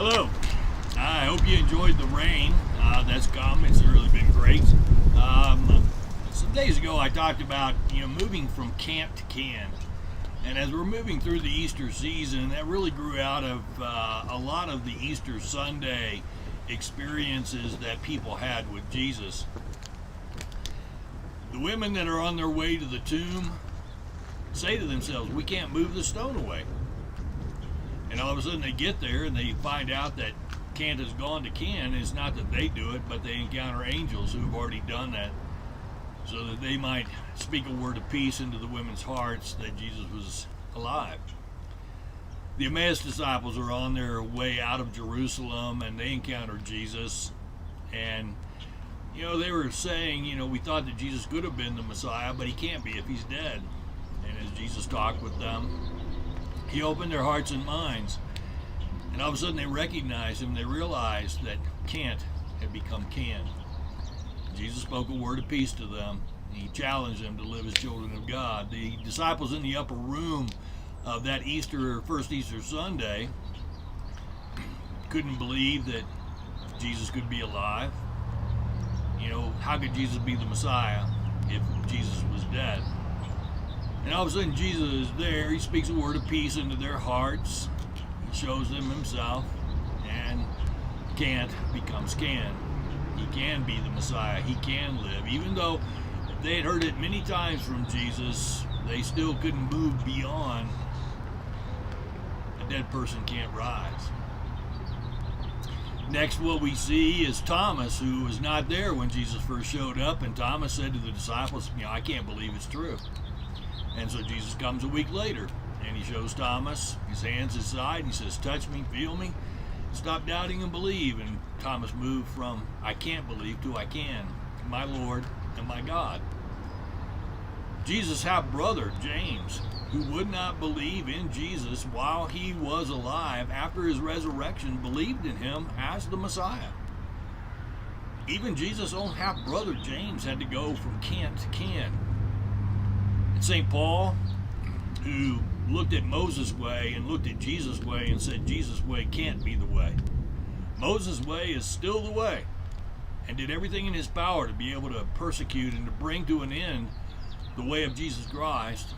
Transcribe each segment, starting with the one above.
Hello. I hope you enjoyed the rain that's come. It's really been great. Some days ago, I talked about moving from camp to can, and as we're moving through the Easter season, that really grew out of a lot of the Easter Sunday experiences that people had with Jesus. The women that are on their way to the tomb say to themselves, "We can't move the stone away." And all of a sudden they get there and they find out that Kant has gone to Ken. It's not that they do it, but they encounter angels who have already done that, so that they might speak a word of peace into the women's hearts that Jesus was alive. The Emmaus disciples are on their way out of Jerusalem and they encounter Jesus, and they were saying, we thought that Jesus could have been the Messiah, but he can't be if he's dead. And as Jesus talked with them, he opened their hearts and minds, and all of a sudden they recognized him. They realized that Kant had become Can. Jesus spoke a word of peace to them. He challenged them to live as children of God. The disciples in the upper room of that first Easter Sunday couldn't believe that Jesus could be alive. How could Jesus be the Messiah if Jesus was dead? And all of a sudden Jesus is there. He speaks a word of peace into their hearts. He shows them himself, and Kant becomes Can. He can be the Messiah. He can live. Even though they had heard it many times from Jesus, they still couldn't move beyond a dead person can't rise. Next, what we see is Thomas, who was not there when Jesus first showed up, and Thomas said to the disciples, "I can't believe it's true." And so Jesus comes a week later, and he shows Thomas his hands, his side, and he says, "Touch me, feel me, stop doubting and believe." And Thomas moved from "I can't believe" to "I can," my Lord and my God. Jesus' half-brother, James, who would not believe in Jesus while he was alive, after his resurrection, believed in him as the Messiah. Even Jesus' own half-brother, James, had to go from Kant to Can. St. Paul, who looked at Moses' way and looked at Jesus' way and said Jesus' way can't be the way. Moses' way is still the way, and did everything in his power to be able to persecute and to bring to an end the way of Jesus Christ.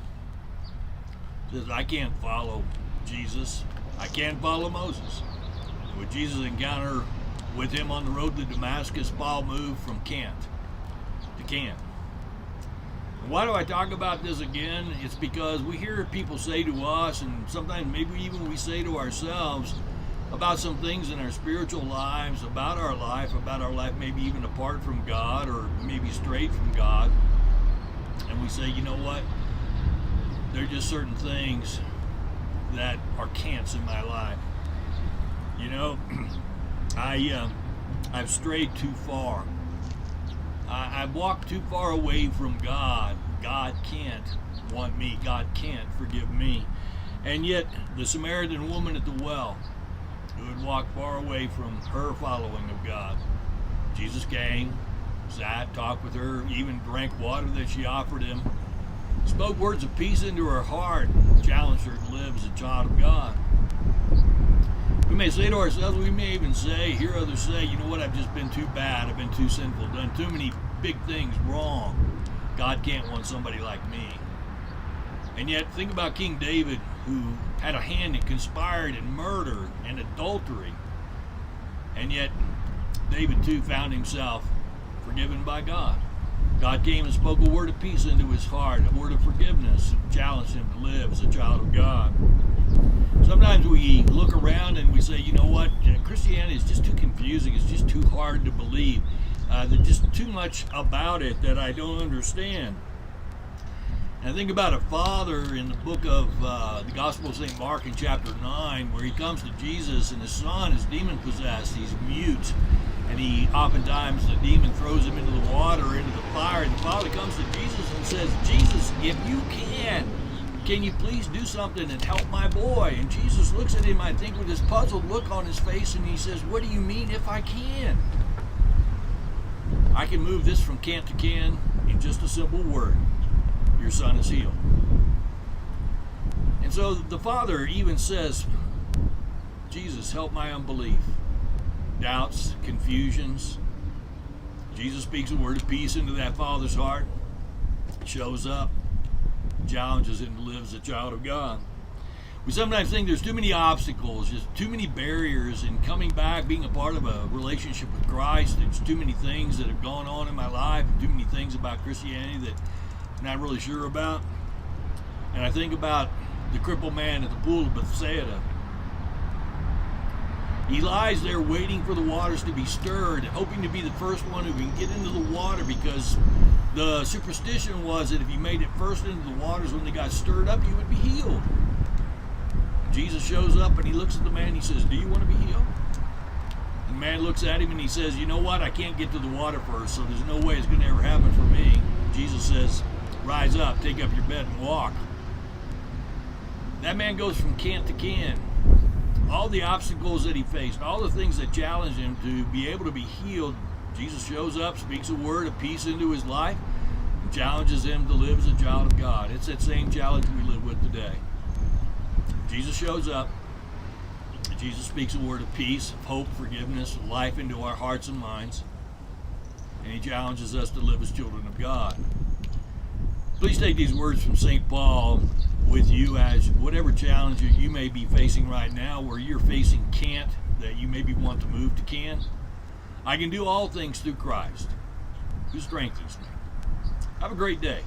Says, "I can't follow Jesus. I can't follow Moses." And with Jesus' encounter with him on the road to Damascus, Paul moved from Kant to Can. Why do I talk about this again? It's because we hear people say to us, and sometimes maybe even we say to ourselves, about some things in our spiritual lives, about our life maybe even apart from God or maybe straight from God. And we say, you know what? There are just certain things that are cants in my life. I've strayed too far. I've walked too far away from God. God can't want me. God can't forgive me. And yet, the Samaritan woman at the well, who had walked far away from her following of God, Jesus came, sat, talked with her, even drank water that she offered him, spoke words of peace into her heart, challenged her to live as a child of God. We may say to ourselves, we may even hear others say, "You know what, I've just been too bad, I've been too sinful, done too many big things wrong. God can't want somebody like me." And yet, think about King David, who had a hand in conspired and murder and adultery. And yet, David too found himself forgiven by God. God came and spoke a word of peace into his heart, a word of forgiveness, and challenged him to live as a child of God. Sometimes we look around and we say, you know what, Christianity is just too confusing, it's just too hard to believe. There's just too much about it that I don't understand. And I think about a father in the book of the Gospel of St. Mark in chapter 9, where he comes to Jesus and his son is demon-possessed, he's mute, and oftentimes the demon throws him into the water, into the fire, and the father comes to Jesus and says, "Jesus, if you can you please do something and help my boy?" And Jesus looks at him, I think, with this puzzled look on his face, and he says, "What do you mean if I can? I can move this from Kant to Can in just a simple word. Your son is healed." And so the father even says, Jesus, help my unbelief, doubts, confusions. Jesus speaks a word of peace into that father's heart, shows up, challenges him to live as a child of God. We sometimes think there's too many obstacles, just too many barriers in coming back, being a part of a relationship with Christ. There's too many things that have gone on in my life, and too many things about Christianity that I'm not really sure about. And I think about the crippled man at the pool of Bethsaida. He lies there waiting for the waters to be stirred, hoping to be the first one who can get into the water, because the superstition was that if you made it first into the waters when they got stirred up, you would be healed. Jesus shows up and he looks at the man and he says, do you want to be healed? And the man looks at him and he says, you know what? I can't get to the water first, so there's no way it's going to ever happen for me. Jesus says, rise up, take up your bed and walk. That man goes from can't to can. All the obstacles that he faced, all the things that challenged him to be able to be healed, Jesus shows up, speaks a word of peace into his life, and challenges him to live as a child of God. It's that same challenge we live with today. Jesus shows up, and Jesus speaks a word of peace, of hope, forgiveness, life into our hearts and minds, and he challenges us to live as children of God. Please take these words from St. Paul with you as whatever challenge you may be facing right now, where you're facing can't, that you maybe want to move to can. I can do all things through Christ, who strengthens me. Have a great day.